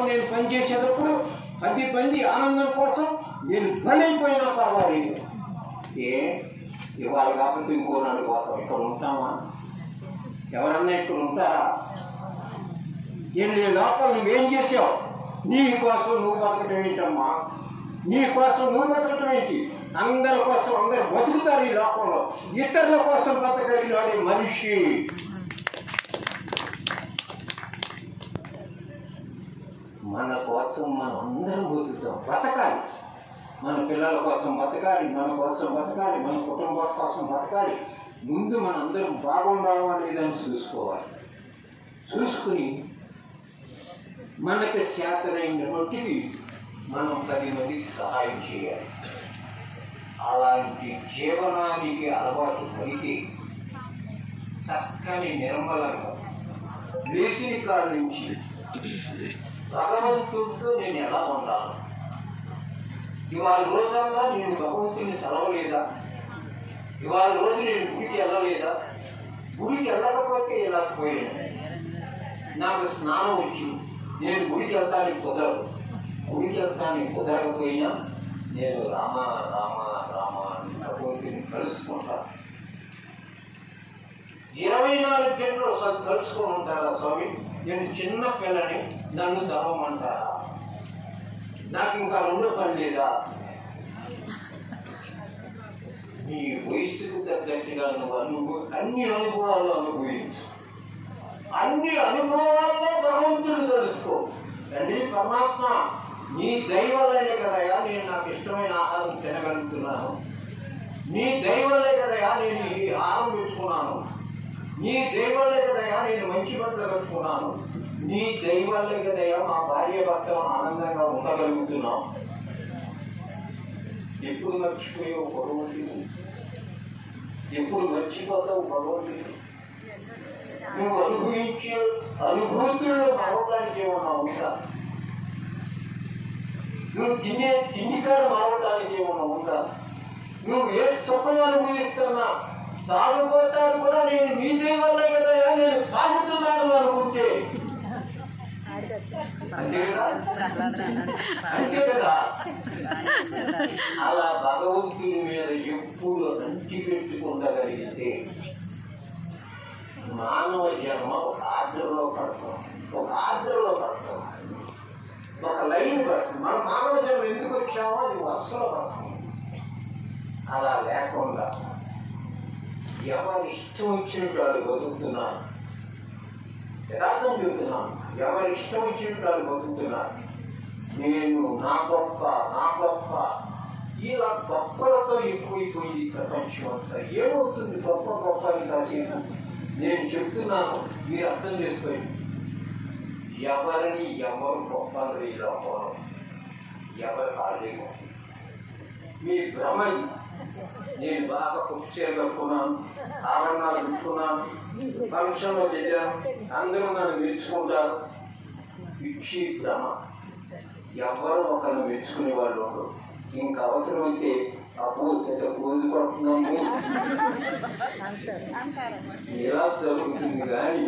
నేను పనిచేసేటప్పుడు 10 మంది ఆనందం కోసం నేను బలైపోయినా పర్వాలేదు. ఇవాళ కాకపోతే ఇంకోనాడు పోతాం. ఇక్కడ ఉంటామా? ఎవరన్నా ఇక్కడ ఉంటారా? లోపల నువ్వేం చేసావు? నీ కోసం నువ్వు బతకటం ఏంటమ్మా? నీ కోసం నువ్వు బతకటం ఏంటి? అందరి కోసం అందరు బతుకుతారు ఈ లోకంలో. ఇతరుల కోసం బతకగలిగినాడే మనిషి. మన కోసం మనం అందరం బతుకుతాం, బతకాలి. మన పిల్లల కోసం బతకాలి, మన కోసం బతకాలి, మన కుటుంబం కోసం బతకాలి. ముందు మనందరం బాగుండాలా లేదని చూసుకోవాలి. చూసుకుని మనకి శాతనైన మట్టికి మనం 10 మందికి సహాయం చేయాలి. అలాంటి జీవనానికి అలవాటు కలిగి చక్కని నిర్మలంగా వేసిన కాడి నుంచి భగవంతుడితో నేను ఎలా ఉండాలి? ఇవాళ రోజంగా నేను భగవంతుడిని చదవలేదా? ఇవాళ రోజు నేను గుడికి వెళ్ళలేదా? గుడికి వెళ్ళకపోతే ఇలా పోయాను. నాకు స్నానం వచ్చింది, నేను గుడికి వెళ్తానికి కుదరదు. గుడికి వెళ్తానికి కుదరకపోయినా నేను రామ రామ రామ భగవంతుని కలుసుకుంటాను. 24 గంటలు ఒకసారి కలుసుకొని ఉంటారా స్వామి? నేను చిన్న పిల్లని, నన్ను తరవమంటారా? నాకు ఇంకా 2 పని లేదా? నీ వయస్సుకు తగ్గట్టుగా నువ్వు అన్ని అనుభవాలు అనుభవించు. అన్ని అనుభవాల్లో భగవంతుడు తెలుసుకో. తండ్రి పరమాత్మ, నీ దైవలనే కదయా నేను నాకు ఇష్టమైన ఆహారం తినగలుగుతున్నాను. నీ దైవలే కదయా నేను ఈ ఆహారం పెట్టుకున్నాను. నీ దైవలే కదయా నేను మంచి బట్టలు కట్టుకున్నాను. నీ దైవలే కదయా మా భార్య భర్తలు ఆనందంగా ఉండగలుగుతున్నాం. ఎప్పుడు మర్చిపోయావు భగవంతుడు? ఎప్పుడు మర్చిపోతావు భగవంతుడు? నువ్వు అనుభవించే అనుభూతుల్లో మరవడానికి ఏమన్నా ఉందా? నువ్వు తినే తిండికాడ మరవడానికి ఏమన్నా ఉందా? నువ్వు ఏ సుఖం అనుభవిస్తున్నా తాగుపోతాడు కూడా నేను మీ దైవల్లే కదా నేను తాగుతున్నాను అనుకుంటే అంతే కదా. అలా భగవంతుని మీద ఎప్పుడు అంటి పెట్టుకుండగలిగితే మానవ జన్మ ఒక ఆర్డర్లో పడతాం, ఒక ఆర్డర్లో పడతాం, ఒక లైన్ పడతాం. మనం మానవ జన్మ ఎందుకు వచ్చామో అది వరుసలో పడతాం. అలా లేకుండా ఎవరి ఇష్టం వచ్చినట్టు వాళ్ళు బతుకుతున్నారు. యథార్థం చెబుతున్నాను, ఎవరి ఇష్టం వచ్చినట్టు వాళ్ళు బతుకుతున్నారు. నేను నా గొప్ప నా గొప్ప ఇలా గొప్పలతో ఎక్కువైపోయింది ప్రపంచం అంతా. ఏమవుతుంది గొప్ప గొప్ప కాసేపు? నేను చెప్తున్నాను, మీరు అర్థం చేసుకోండి. ఎవరిని ఎవరు గొప్ప లోపం ఎవరు కాలేము. మీ భ్రమ. నేను బాగా కుర్చీలు కట్టుకున్నాను, ఆభరణాలు పెట్టుకున్నాను, ఫంక్షన్లో చేశాను, అందరూ నన్ను మెచ్చుకుంటారు. ఇచ్చి భ్రమ. ఎవరు ఒకరిని మెచ్చుకునే వాళ్ళు ఉండరు. ఇంకా అవసరమైతే అప్పుడు రోజు పడుతున్నాము ఇలా జరుగుతుంది. కానీ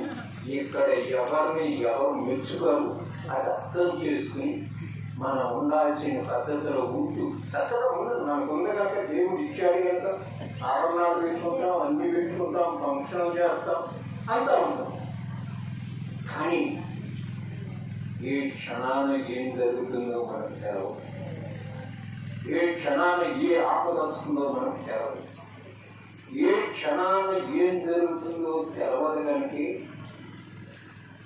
ఇక్కడ ఎవరిని ఎవరు మెచ్చుకోరు. అది అర్థం చేసుకుని మనం ఉండాల్సిన పద్ధతిలో ఉంటూ చక్కగా ఉండదు. మనకు ఉంది కనుక దేవుడు ఇచ్చాడు కనుక ఆభరణాలు పెట్టుకుంటాం, అన్ని పెట్టుకుంటాం, ఫంక్షన్ చేస్తాం, అంతా ఉంటాం. కానీ ఏ క్షణాన ఏం జరుగుతుందో మనకు తెలవదు. ఏ క్షణాన ఏ ఆపదలుస్తుందో మనకు తెలవదు. ఏ క్షణాన ఏం జరుగుతుందో తెలవదు. కనుక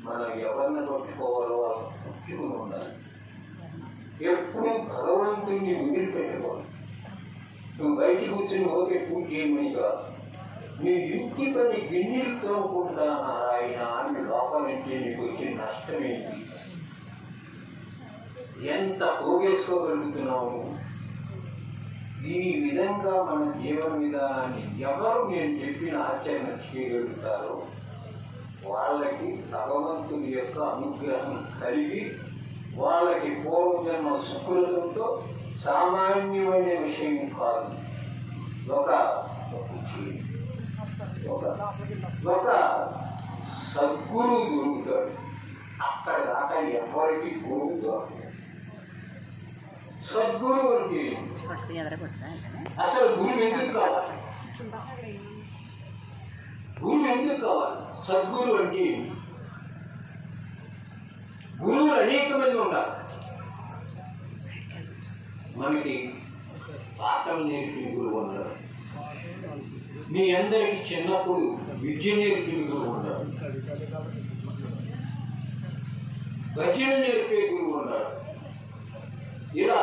మనం ఎవరిని పట్టుకోవాలో వాళ్ళు పట్టుకుని ఉండాలి. ఎప్పుడు భగవంతుడిని వదిలిపెట్టుకోవాలి. నువ్వు బయటికి కూర్చొని ఓకే పూజ చేయమని కాదు. నీ ఇంటి పని గిన్నెలు తోముకుంటా ఆయన అని లోపల నుంచి నీకు వచ్చిన నష్టమేంటి? ఎంత పోగేసుకోగలుగుతున్నావు? ఈ విధంగా మన జీవన విధానాన్ని ఎవరు నేను చెప్పిన ఆచరణ చేయగలుగుతారో వాళ్ళకి భగవంతుడి యొక్క అనుగ్రహం కలిగి వాళ్ళకి పూర్వజన్మ సుకృతంతో సామాన్యమైన విషయం కాదు. ఒక సద్గురువు దొరుకుతాడు. అక్కడ దాకా ఎవరికి గురువు దొరకదు. సద్గురువు అంటే అసలు గురువు ఎందుకు కావాలి? గురువు ఎందుకు కావాలి? సద్గురువు అంటే గురువులు అనేక మంది ఉంటారు. మనకి పాఠం నేర్పిన గురువు ఉన్నారు. మీ అందరికి చిన్నప్పుడు విద్య నేర్పిన గురువు ఉన్నారు. భజన నేర్పే గురువు ఉన్నారు. ఇలా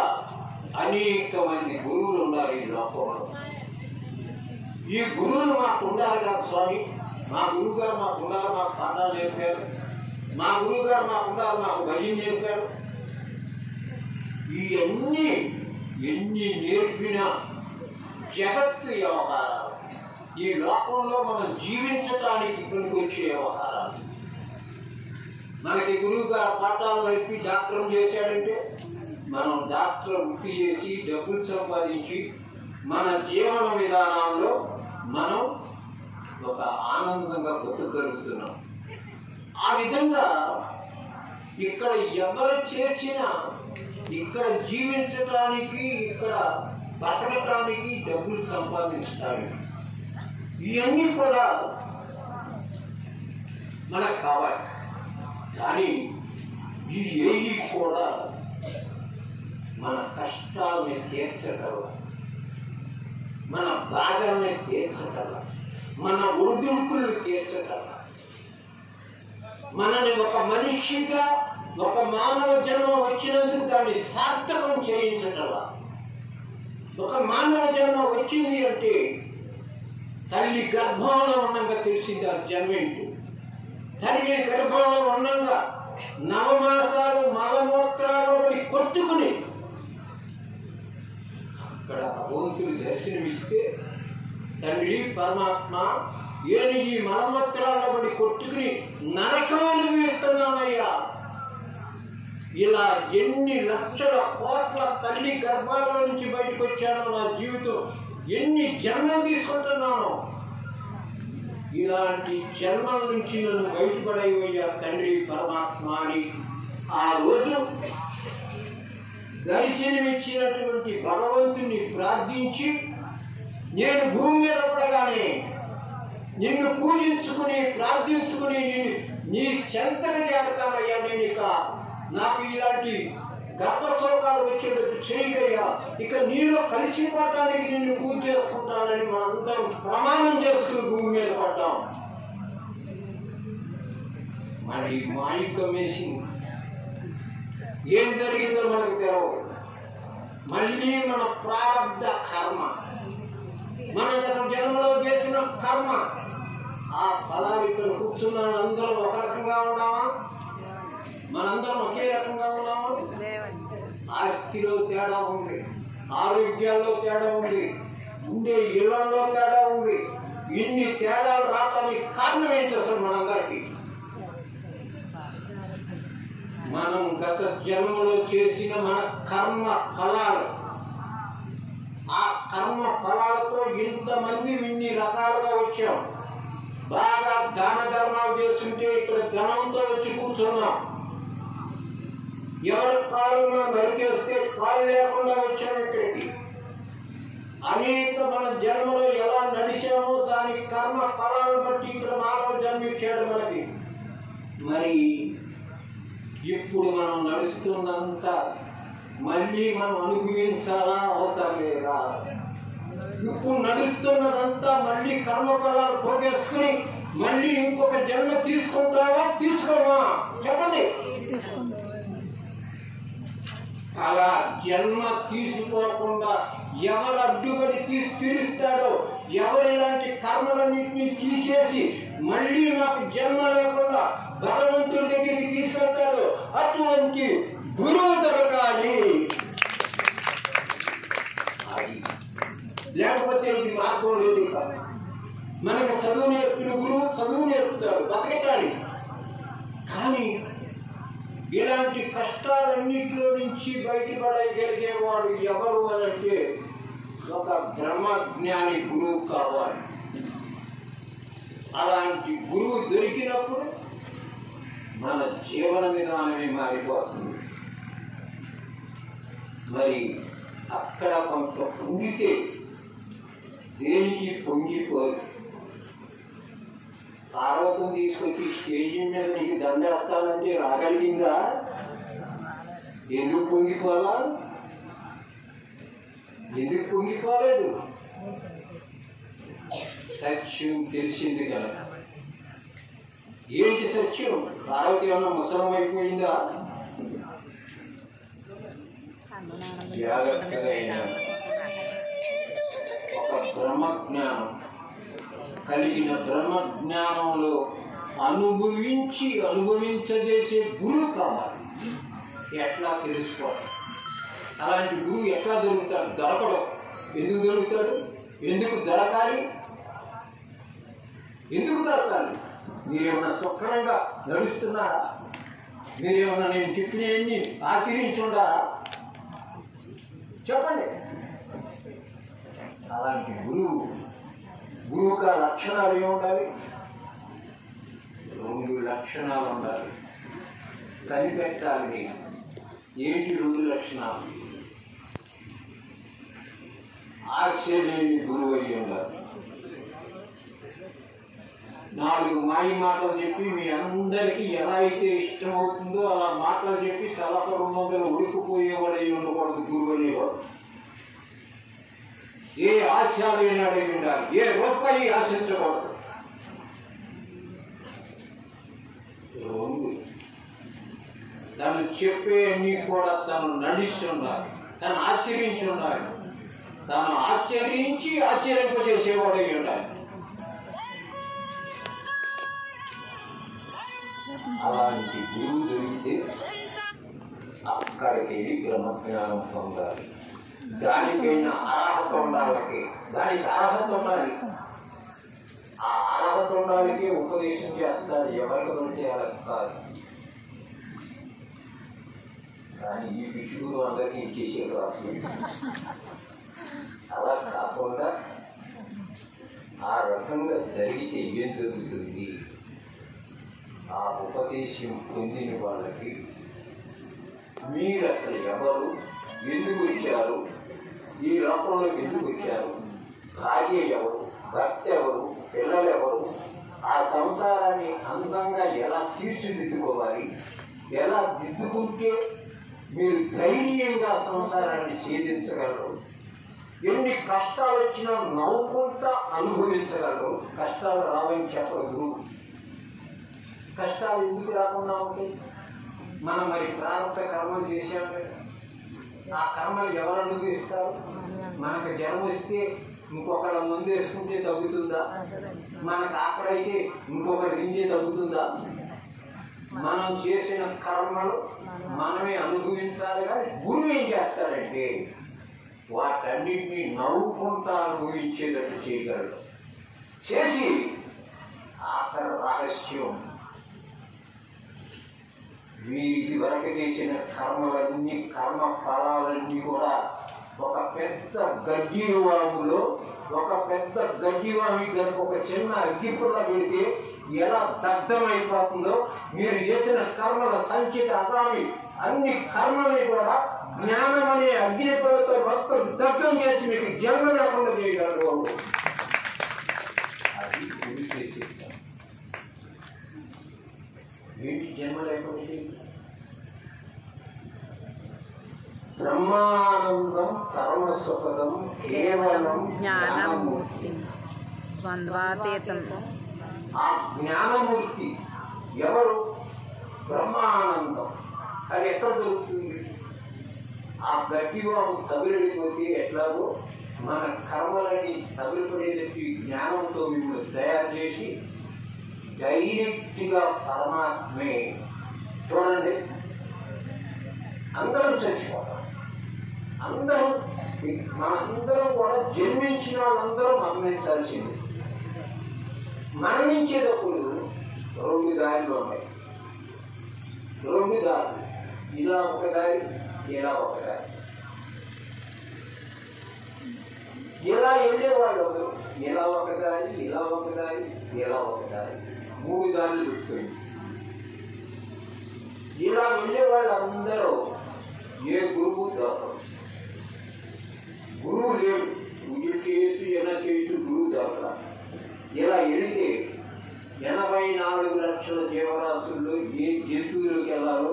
అనేక మంది గురువులు ఉన్నారు ఈ లోకంలో. ఈ గురువులు మాకు ఉండాలి కదా స్వామి. మా గురువు గారు మాకు ఉండాలి, మాకు పాఠాలు నేర్పారు. మా గురువు గారు మాకు ఉండాలి, మాకు భజన నేర్పారు. ఇవన్నీ ఎన్ని నేర్పినా జగత్తు వ్యవహారాలు, ఈ లోకంలో మనం జీవించటానికి పనికొచ్చే వ్యవహారాలు. మనకి గురువు గారు పాఠాలు నేర్పి డాక్టర్ చేశాడంటే మనం డాక్టర్ వృత్తి చేసి డబ్బులు సంపాదించి మన జీవన విధానంలో మనం ఒక ఆనందంగా బతకగలుగుతున్నాం. ఆ విధంగా ఇక్కడ ఎవరు చేసినా ఇక్కడ జీవించడానికి, ఇక్కడ బతకటానికి, డబ్బులు సంపాదించడానికి ఇవన్నీ కూడా మనకు కావాలి. కానీ ఈ ఏవి కూడా మన కష్టాలని తీర్చగల, మన బాధల్ని తీర్చగల, మన ఒడిదుడుకులను తీర్చగల, మనని ఒక మనిషిగా, ఒక మానవ జన్మ వచ్చినందుకు దాన్ని సార్థకం చేయించగల. ఒక మానవ జన్మ వచ్చింది అంటే తల్లి గర్భంలో ఉండగా తెలిసింది ఆ జన్మేంటి. తల్లి గర్భంలో ఉండగా నవమాసాలు మలమూత్రాలు కొట్టుకుని అక్కడ భగవంతుడు దర్శనమిస్తే తండ్రి పరమాత్మ ఏని ఈ మలమూత్రాల బడి కొట్టుకుని నరకమని వేస్తున్నానయ్యా. ఇలా ఎన్ని లక్షల కోట్ల తల్లి గర్భాల నుంచి బయటకు వచ్చానో, నా జీవితం ఎన్ని జన్మలు తీసుకుంటున్నానో, ఇలాంటి జన్మల నుంచి నన్ను బయటపడయ్యా తండ్రి పరమాత్మ అని ఆ రోజు దర్శనమిచ్చినటువంటి భగవంతుని ప్రార్థించి, నేను భూమి మీద పడగానే నిన్ను పూజించుకుని ప్రార్థించుకుని నిన్ను నీ చెంతకు చేరతానయ్యా. నేను ఇక నాకు ఇలాంటి గర్భశోకాలు వచ్చేటట్టు చేయగయ్యా, ఇక నీలో కలిసిపోవటానికి నిన్ను పూజ చేసుకుంటానని మనందరం ప్రమాణం చేసుకుని భూమి మీద పడ్డాం. మరి మాయికం వేసి ఏం జరిగిందో మనకు తెలవదు. మళ్ళీ మన ప్రారంభ కర్మ, మన గత జన్మలో చేసిన కర్మ, ఆ ఫలాలు ఇక్కడ కూర్చున్నాను. అందరం ఒక రకంగా ఉన్నామా? మనందరం ఒకే రకంగా ఉన్నామా? ఆస్తిలో తేడా ఉంది, ఆరోగ్యాల్లో తేడా ఉంది, ఉండే ఇళ్లలో తేడా ఉంది. ఇన్ని తేడాలు రావడానికి కారణం ఏంటి అసలు? మనందరికీ మనం గత జన్మలో చేసిన మన కర్మ ఫలాలు, ఆ కర్మ ఫలాలతో ఇంతమంది ఇన్ని రకాలుగా వచ్చాం. బాగా దాన ధర్మాలు చేస్తుంటే ఇక్కడ ధనంతో వచ్చి కూర్చున్నాం. ఎవరి కాలంలో నరికేస్తే కాలు లేకుండా వచ్చాము ఇక్కడికి. అనేక మన జన్మలో ఎలా నడిచామో దాని కర్మ ఫలాలను బట్టి ఇక్కడ మానవ జన్మించాడు మనకి. మరి ఇప్పుడు మనం నడుస్తున్నంత మళ్ళీ మనం అనుభవించాలా అవసరం లేదా? ఇప్పుడు నడుస్తున్నదంతా మళ్ళీ కర్మ ఫలాలు పోగేసుకుని మళ్ళీ ఇంకొక జన్మ తీసుకుంటావా తీసుకోమా? చెప్పండి. అలా జన్మ తీసుకోకుండా ఎవరు అడ్డుపడి తీరుస్తాడో, ఎవరు ఇలాంటి కర్మలన్నింటినీ తీసేసి మళ్ళీ నాకు జన్మ లేకుండా భగవంతుడి దగ్గరికి తీసుకెళ్తాడో అటువంటి గురువు దొరకాలి. అది లేకపోతే ఇది మార్గం లేదు. మనకు చదువు నేర్పిన గురువు చదువు నేర్పుతాడు బతకటానికి. కానీ ఇలాంటి కష్టాలన్నింటిలో నుంచి బయటపడగలిగేవాడు ఎవరు అంటే ఒక బ్రహ్మజ్ఞాని గురువు కావాలి. అలాంటి గురువు దొరికినప్పుడు మన జీవన విధానమే మారిపోతుంది. మరి అక్కడ కొంత పొంగితే దేనికి పొంగిపోదు. పార్వతం తీసుకొచ్చి స్టేజీ మీద నీకు దండేస్తానంటే రాగలిగిందా? ఎందుకు పొంగిపోలా? ఎందుకు పొంగిపోలేదు? సత్యం తెలిసింది కనుక. ఏంటి సత్యం? పార్వతి ఏమన్నా ముసలం అయిపోయిందా? జాగ్రత్తగా ఒక బ్రహ్మజ్ఞానం కలిగిన బ్రహ్మజ్ఞానంలో అనుభవించజేసే గురువు కావాలి. ఎట్లా తెలుసుకోవాలి? అలాంటి గురువు ఎట్లా దొరుకుతాడు? దొరకడం. ఎందుకు దొరుకుతాడు? ఎందుకు దొరకాలి? ఎందుకు దొరకాలి? మీరేమన్నా సక్రమంగా నడుస్తున్నారా? మీరేమన్నా నేను చెప్పినవన్నీ ఆచరించుండారా? చెప్పండి. అలాంటి గురువుకు లక్షణాలు ఏముండాలి? 2 లక్షణాలు ఉండాలి. కనిపెట్టాలి. ఏంటి 2 లక్షణాలు? ఆశ లేని గురువు అయ్యి ఉండాలి. 4 మాయ మాటలు చెప్పి మీ అందరికీ ఎలా అయితే ఇష్టమవుతుందో అలా మాటలు చెప్పి తలపరు మొదలు ఉడికిపోయేవాడు అయి ఉండకూడదు. గురువు అనేవాడు ఏ ఆశ లేనాడై ఉండాలి. ఏ రూపాయి ఆశించకూడదు. 2 తను చెప్పే అన్నీ కూడా తను నడిస్తున్నారు, తను ఆచరించున్నారు, తను ఆచరించి ఆచరింపజేసేవాడై ఉండాలి. అలాంటి గురువు దొరికితే అక్కడికి వెళ్ళి బ్రహ్మజ్ఞానం పొందాలి. దానికైనా అర్హత ఉండాలి. దానికి అర్హత ఉండాలి. ఆ అర్హత ఉండాలికి ఉపదేశం చేస్తారు. ఎవరికి దొరికితే వాళ్ళకి కాదు. కానీ ఈ విషయంలో అందరికీ ఇచ్చేసే రాసు. అలా కాకుండా ఆ రకంగా జరిగితే ఏం జరుగుతుంది? ఆ ఉపదేశం పొందిన వాళ్ళకి మీరు అసలు ఎవరు, ఎందుకు వచ్చారు, ఈ లోకంలోకి ఎందుకు వచ్చారు, భార్య ఎవరు, భర్త ఎవరు, పిల్లలు ఎవరు, ఆ సంసారాన్ని అందంగా ఎలా తీర్చిదిద్దుకోవాలి, ఎలా దిద్దుకుంటే మీరు ధైర్యంగా సంసారాన్ని ఛేదించగలరు, ఎన్ని కష్టాలు వచ్చినా నవ్వుకుంటా అనుభవించగలరు. కష్టాలు రావని చెప్పరు గురువు. కష్టాలు ఎందుకు రాకుండా ఉంటాయి? మనం మరి ప్రారంభ కర్మలు చేసాం కదా. ఆ కర్మలు ఎవరు అనుభవిస్తారు? మనకు జ్వరం వస్తే ఇంకొకళ్ళ ముందు వేసుకుంటే తగ్గుతుందా? మనకు ఆకలైతే ఇంకొకటి తింటే తగ్గుతుందా? మనం చేసిన కర్మలు మనమే అనుభవించాలి. కానీ గురువు ఏం చేస్తాడంటే వాటన్నిటినీ నవ్వుకుంటా అనుభవించేటట్టు చేయగలడు. చేసి ఆఖరి రహస్యం మీరు ఇది వరకు చేసిన కర్మలన్నీ, కర్మ ఫలాలన్నీ కూడా ఒక పెద్ద గడ్డివాములో, ఒక పెద్ద గడ్డివామి కనుక ఒక చిన్న అగ్గిపుల్ల పెడితే ఎలా దగ్ధమైపోతుందో, మీరు చేసిన కర్మల సంచిత అదామి అన్ని కర్మల్ని కూడా జ్ఞానం అనే అగ్నిపుల్లతో మొత్తం దగ్ధం చేసి మీకు జన్మ లేకుండా చేయగలరు. అది చేసేస్తాం. ఏంటి జన్మ లేకపోతే? బ్రహ్మానందం పరమసుఖదం కేవలం జ్ఞానమూర్తి ద్వంద్వాతీతం. ఆ జ్ఞానమూర్తి ఎవరు? బ్రహ్మానందం. అది ఎక్కడ దొరుకుతుంది? ఆ గట్టివాము తగులడిపోతే ఎట్లాగో మన కర్మలని తగులుపడేటట్టు జ్ఞానంతో మిమ్మల్ని తయారు చేసి డైరెక్ట్గా పరమాత్మే. చూడండి, అందరం చచ్చిపోతాం. మనందరం కూడా జన్మించిన వాళ్ళందరూ మరణించాల్సింది. మరణించేటప్పుడు 2 దారులు ఉన్నాయి. 2 దారులు, ఇలా ఒక దారి, ఇలా ఒక దారి. ఇలా వెళ్ళేవాళ్ళు అందరూ ఇలా ఒక దారి, ఇలా ఒక దారి, ఇలా ఒక దారి, 3 దారులు పెట్టుకోండి. ఇలా వెళ్ళే వాళ్ళందరూ ఏ గురువు దొరకరు. గురువు లేడు, ఇది చేయొచ్చు ఎలా చేయొచ్చు, గురువు దొరకరా. ఇలా వెళితే 84 లక్షల జీవరాశుల్లో ఏ జంతువులోకి వెళ్ళాలో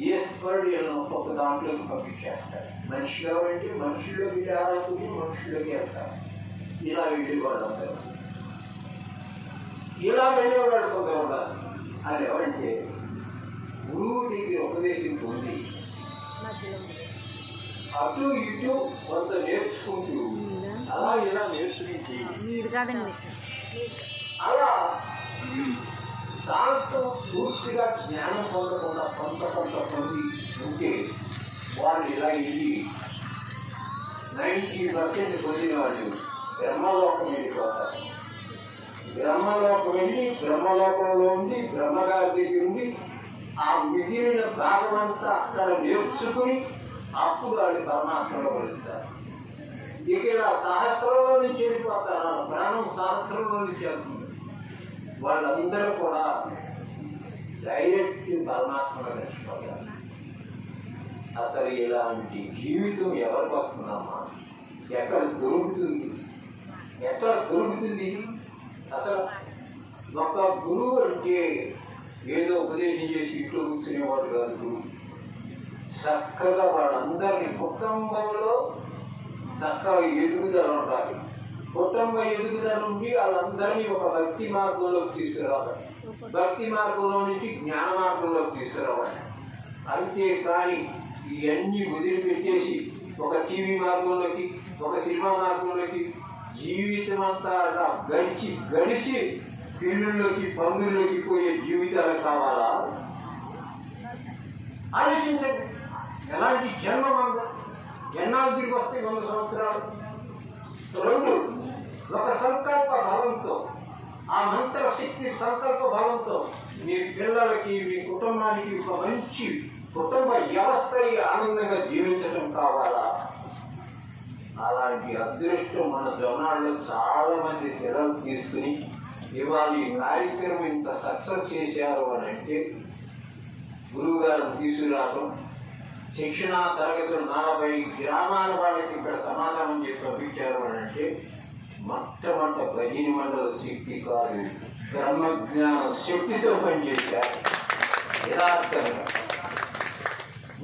ఈశ్వరుడు ఒక్కొక్క దాంట్లోకి పంపించేస్తాడు. మనిషి కాబట్టి మనుషుల్లోకి ఆరాసుకుని మనుషుల్లోకి వెళ్తారు. ఇలా వెళ్ళేవాళ్ళు అందరూ. ఇలా వెళ్ళేవాళ్ళు కొందరు ఉండాలి. అది ఎవరంటే గురువు దగ్గర ఉపదేశం పొంది అటు ఇటు కొంత నేర్చుకుంటూ అలా ఇలా నేర్చుకుంటూ అలా శాంతం పూర్తిగా జ్ఞానం పొందకుండా కొంత పొంది ఉంటే వాళ్ళు ఇలా వెళ్ళి 90% పొందిన వాళ్ళు బ్రహ్మలోకం వెళ్ళిపోతారు. బ్రహ్మలోకం వెళ్ళి బ్రహ్మలోకంలో ఉండి బ్రహ్మగారి దగ్గర ఉండి ఆ మిగిలిన భాగమంతా అక్కడ నేర్చుకుని అప్పుడు వాళ్ళు పరమాత్మలో వెళ్తారు. ఇక ఇలా సహస్రంలో నుంచి వెళ్ళిపోతారు. ప్రాణం సహస్రంలో నుంచి వెళ్తుంది. వాళ్ళందరూ కూడా డైరెక్ట్ పరమాత్మలో కలిసిపోతారు. అసలు ఇలాంటి జీవితం ఎవరికి వస్తుందమ్మా? ఎక్కడ దొరుకుతుంది? ఎక్కడ దొరుకుతుంది? అసలు ఒక గురువు అంటే ఏదో ఉపదేశం చేసి ఇంట్లో కూర్చునేవాడు కాదు. గురువు చక్కగా వాళ్ళందరినీ కుటుంబంలో చక్కగా ఎదుగుదల ఉండాలి. కుటుంబ ఎదుగుదల నుండి వాళ్ళందరినీ ఒక భక్తి మార్గంలోకి తీసుకురావాలి. భక్తి మార్గంలో నుంచి జ్ఞాన మార్గంలోకి తీసుకురావాలి. అంతేకాని ఇవన్నీ వదిలిపెట్టేసి ఒక టీవీ మార్గంలోకి ఒక సినిమా మార్గంలోకి జీవితం అంతా అలా గడిచి పిల్లుల్లోకి పందుల్లోకి పోయే జీవితాలు కావాలా? ఆలోచించండి. ఎలాంటి జన్మ మనకు ఎన్నాళ్ళు తిరిగి వస్తే 100 సంవత్సరాలు. 2 ఒక సంకల్ప బలంతో ఆ మంత్ర శక్తి సంకల్ప బలంతో మీ పిల్లలకి మీ కుటుంబానికి ఒక మంచి కుటుంబ వ్యవస్థని ఆనందంగా జీవించడం కావాలా? అలాంటి అదృష్టం మన జనాల్లో చాలా మంది పిల్లలు తీసుకుని ఇవాళ ఈ కార్యక్రమం ఇంత సక్సెస్ చేశారు అని అంటే గురువు గారిని తీసుకురావడం, శిక్షణా తరగతులు 40 గ్రామాల వాళ్ళకి ఇక్కడ సమాధానం చేసి పంపించారు అని అంటే మొట్టమొదట భజని మండల శక్తి కాదు, బ్రహ్మజ్ఞాన శక్తితో పనిచేశారు యథార్థంగా.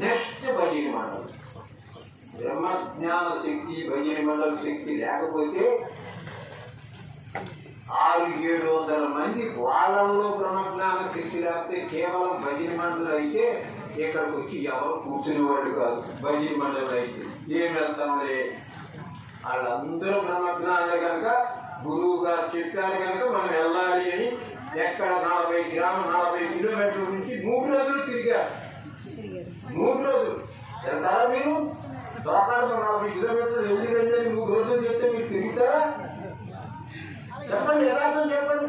నెక్స్ట్ భజని మండలం. బ్రహ్మజ్ఞాన శక్తి భజని మండల శక్తి లేకపోతే 600-700 మంది వాళ్ళలో బ్రహ్మజ్ఞాన శక్తి లేకపోతే కేవలం భజని మండలి అయితే ఇక్కడికి వచ్చి ఎవరు కూర్చునేవాళ్ళు కాదు. భజని మండలి అయితే ఏం వెళ్తాంలే, వాళ్ళందరూ బ్రహ్మజ్ఞానులే కనుక గురువు గారు చెప్పారు కనుక మనం వెళ్ళాలి అని ఎక్కడ 40 గ్రామం 40 కిలోమీటర్ల నుంచి 3 రోజులు తిరిగారు. 3 రోజులు వెళ్తారా మీరు? దోకాడు 40 కిలోమీటర్లు వెళ్ళి 3 రోజులు చెప్తే మీరు తిరుగుతారా? చెప్పండి, యథార్థం చెప్పండి.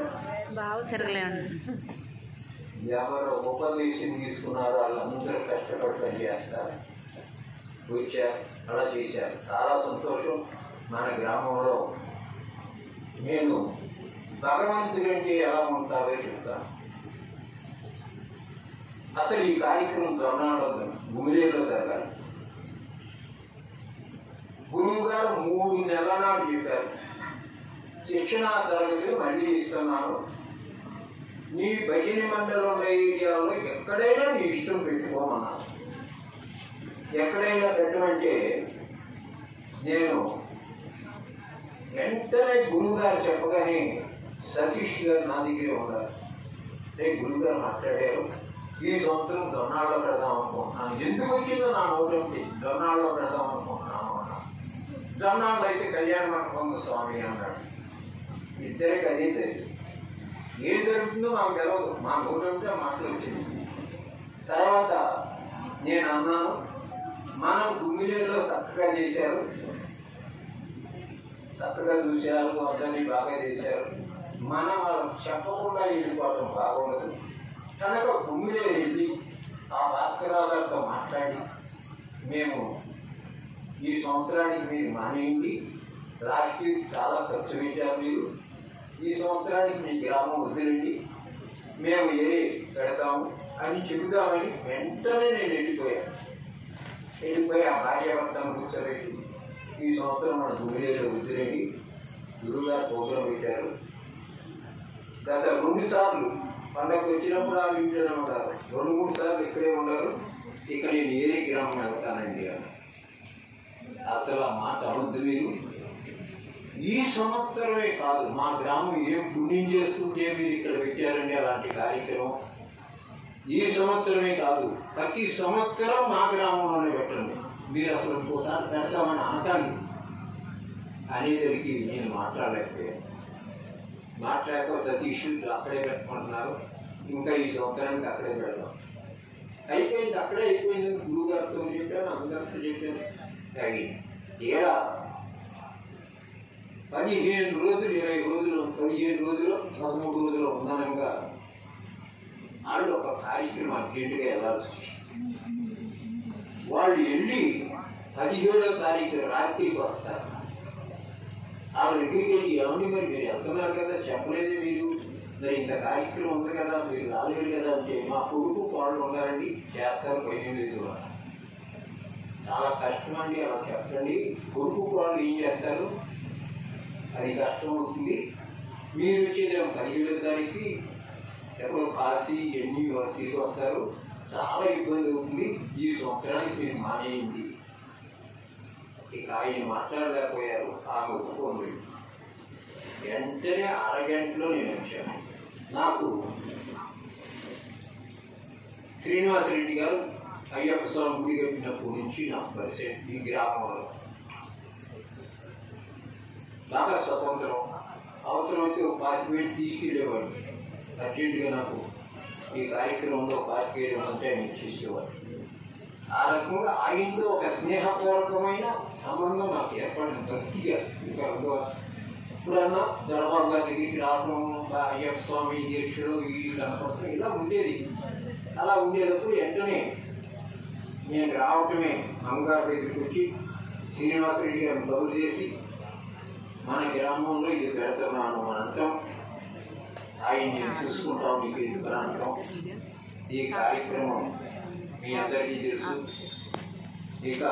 ఎవరు ఉపదేశం తీసుకున్నారో వాళ్ళందరూ కష్టపడి పనిచేస్తారు. వచ్చారు, అలా చేశారు. చాలా సంతోషం. మన గ్రామంలో నేను భగవంతుడంటే ఎలా ఉంటారో చెప్తాను. అసలు ఈ కార్యక్రమం దొన్నాడో గుమిలేలో జరగాలి. గురువు గారు 3 నెలల నాడు చెప్పారు, శిక్షణా తరగతులు మళ్ళీ ఇస్తున్నాను, నీ భజని మండలం ఏరియాలో ఎక్కడైనా నీ ఇష్టం పెట్టుకోమన్నాను. ఎక్కడైనా పెట్టమంటే నేను వెంటనే గురువు గారు చెప్పగానే సతీష్ గారు నా దగ్గరే ఉన్నారు. గురువు గారు మాట్లాడారు, ఈ సంవత్సరం దొన్నాళ్ళలో పెడదాం అనుకుంటున్నాను. ఎందుకు వచ్చిందో నా నోటంటే దొన్నాళ్ళలో పెడదాం అనుకుంటున్నాను అన్నాను. దొన్నాళ్ళు అయితే కళ్యాణ మండపం స్వామి అన్నాడు. ఇద్దరికి అదే తెలియదు. ఏం జరుగుతుందో మాకు తెలవదు. మా నోటంటే మాటలు వచ్చింది. తర్వాత నేను అన్నాను, మనం గుమ్మిలేలో చక్కగా చేశారు, చక్కగా చూశారు, అందరినీ బాగా చేశారు, మనం వాళ్ళకి చెప్పకుండా వెళ్ళిపోవడం బాగుండదు కనుక గుమ్మిలే వెళ్ళి ఆ భాస్కరరావు గారితో మాట్లాడి మేము ఈ సంవత్సరానికి మీరు మానేయండి, లాస్ట్ ఇయర్ చాలా ఖర్చు పెట్టారు మీరు, ఈ సంవత్సరానికి మీ గ్రామం వదిలేండి, మేము పెడతాము అని చెబుదామని వెంటనే నేను వెళ్ళిపోయి ఆ భార్యాభర్తను కూర్చోబెట్టి ఈ సంవత్సరం మన గుడిలో వద్దులేని గురువుగారు ప్రోగ్రాం పెట్టారు. గత 2 సార్లు పండగ వచ్చినప్పుడు ఆ ఇంట్లోనే ఉంటారు, 2-3 సార్లు ఇక్కడే ఉండరు, ఇక నేను ఏరే గ్రామం వెళ్తానండి అని. అసలు ఆ మాట అవద్దు మీరు. ఈ సంవత్సరమే కాదు, మా గ్రామం ఏం పుణ్యం చేస్తుంటే మీరు ఇక్కడ పెట్టారండి అలాంటి కార్యక్రమం. ఈ సంవత్సరమే కాదు, ప్రతి సంవత్సరం మా గ్రామంలోనే పెట్టండి. మీరు అసలు ఇంకోసారి పెడతామని అనకండి అనేసరికి నేను మాట్లాడలేకపోయాను. మాట్లాడక సతీష్ అక్కడే పెట్టుకుంటున్నారు, ఇంకా ఈ సంవత్సరానికి అక్కడే పెడదాం. అయిపోయింది, అక్కడే అయిపోయింది. గురువు గారితో చెప్పాను, అందరితో చెప్పాను. తగి తీరా 15 రోజులు 20 రోజులు 15 రోజులు 13 రోజులు ఉన్నానంగా వాళ్ళు ఒక కార్యక్రమం అర్జెంటుగా వెళ్ళాల్సి వచ్చింది. వాళ్ళు వెళ్ళి 17వ తారీఖు రాత్రికి వస్తారు. వాళ్ళ దగ్గరికి వెళ్ళి ఏమని మరి మీరు వెళ్తున్నారు కదా, చెప్పలేదే మీరు, మరి ఇంత కార్యక్రమం ఉంది కదా, మీరు రాలేదు కదా అంటే మా కొడుకు వాళ్ళు ఉన్నారండి చేస్తారు 15 రోజులు. చాలా కష్టం అండి, అలా చెప్పండి. కొడుకు వాళ్ళు ఏం చేస్తారు, అది కష్టం అవుతుంది. మీరు వచ్చేది 17వ తారీఖు ఎక్కడో కాశీ ఎన్ని తిరిగి వస్తారు, చాలా ఇబ్బంది అవుతుంది. ఈ సంవత్సరానికి మీరు మానేయండి. ఇక ఆయన మాట్లాడలేకపోయారు. ఆమె ఒప్పుకోండి. వెంటనే అరగంటలో నేను వచ్చాను. నాకు శ్రీనివాసరెడ్డి గారు అయ్యప్ప స్వామి గుడి కట్టినప్పటి నుంచి నాకు పరిచయం. ఈ గ్రామంలో బాగా స్వతంత్రం, అవసరమైతే ఒక 25 తీసుకెళ్ళేవాడు. అర్జెంటుగా నాకు ఈ కార్యక్రమంలో 25 అంటే ఆయన ఇచ్చేసేవాడు. ఆ రకంగా ఆయనతో ఒక స్నేహపూర్వకమైన సంబంధం నాకు ఏర్పడింది భక్తిగా. ఇంకా ఇప్పుడన్నా దొరబాబు గారి దగ్గరికి రావడం, అయ్యప్ప స్వామి దీక్షలు ఈ కనపడటం ఇలా ఉండేది. అలా ఉండేటప్పుడు వెంటనే నేను రావటమే అమ్మగారి దగ్గరికి వచ్చి శ్రీనివాసరెడ్డి గారిని కబురు చేసి మన గ్రామంలో ఇది పెడుతున్నాను అంటాం, ఆయన్ని చూసుకుంటాం, మీకు ఎందుకు అంటాం. ఈ కార్యక్రమం మీ అందరికీ తెలుసు. ఇక